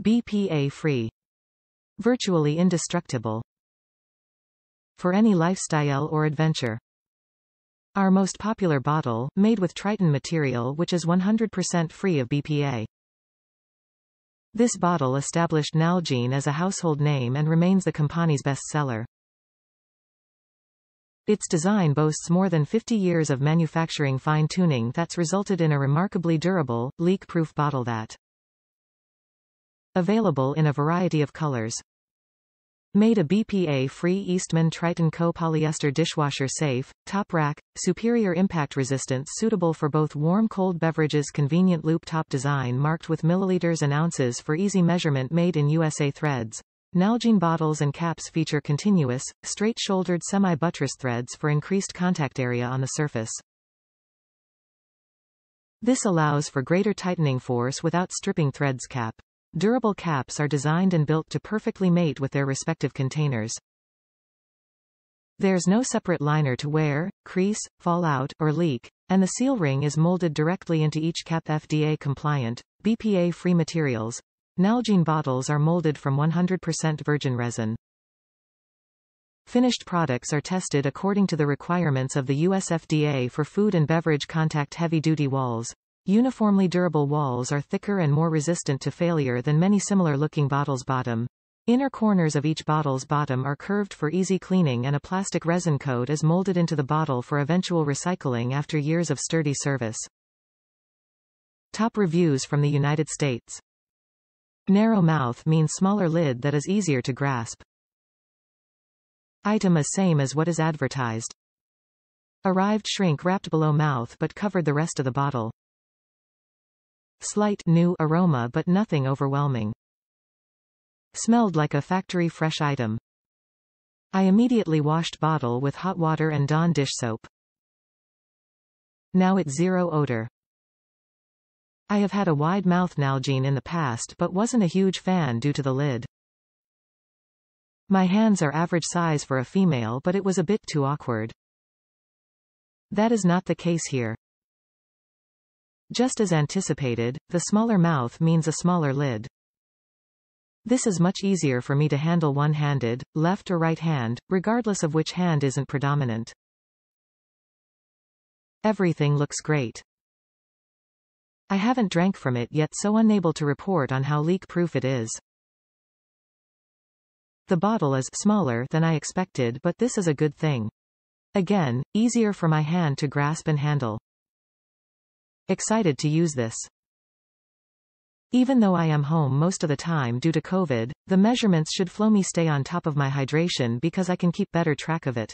BPA-Free. Virtually indestructible. For any lifestyle or adventure. Our most popular bottle, made with Tritan material which is 100% free of BPA. This bottle established Nalgene as a household name and remains the company's bestseller. Its design boasts more than 50 years of manufacturing fine-tuning that's resulted in a remarkably durable, leak-proof bottle that available in a variety of colors. Made a BPA-free Eastman Tritan co-polyester dishwasher safe, top rack, superior impact resistance suitable for both warm-cold beverages, convenient loop top design marked with milliliters and ounces for easy measurement, made in USA threads. Nalgene bottles and caps feature continuous, straight-shouldered semi-buttress threads for increased contact area on the surface. This allows for greater tightening force without stripping threads. Durable caps are designed and built to perfectly mate with their respective containers. There's no separate liner to wear, crease, fall out, or leak, and the seal ring is molded directly into each cap. FDA-compliant, BPA-free materials. Nalgene bottles are molded from 100% virgin resin. Finished products are tested according to the requirements of the USFDA for food and beverage contact. Heavy-duty walls. Uniformly durable walls are thicker and more resistant to failure than many similar-looking bottles. Inner corners of each bottle's bottom are curved for easy cleaning, and a plastic resin coat is molded into the bottle for eventual recycling after years of sturdy service. Top reviews from the United States. Narrow mouth means smaller lid that is easier to grasp. Item is same as what is advertised. Arrived shrink wrapped below mouth but covered the rest of the bottle. Slight new aroma but nothing overwhelming. Smelled like a factory fresh item. I immediately washed bottle with hot water and Dawn dish soap. Now it's zero odor. I have had a wide mouth Nalgene in the past but wasn't a huge fan due to the lid. My hands are average size for a female but it was a bit too awkward. That is not the case here. Just as anticipated, the smaller mouth means a smaller lid. This is much easier for me to handle one-handed, left or right hand, regardless of which hand isn't predominant. Everything looks great. I haven't drank from it yet, so unable to report on how leak-proof it is. The bottle is smaller than I expected, but this is a good thing. Again, easier for my hand to grasp and handle. Excited to use this. Even though I am home most of the time due to COVID, the measurements should flow me stay on top of my hydration because I can keep better track of it.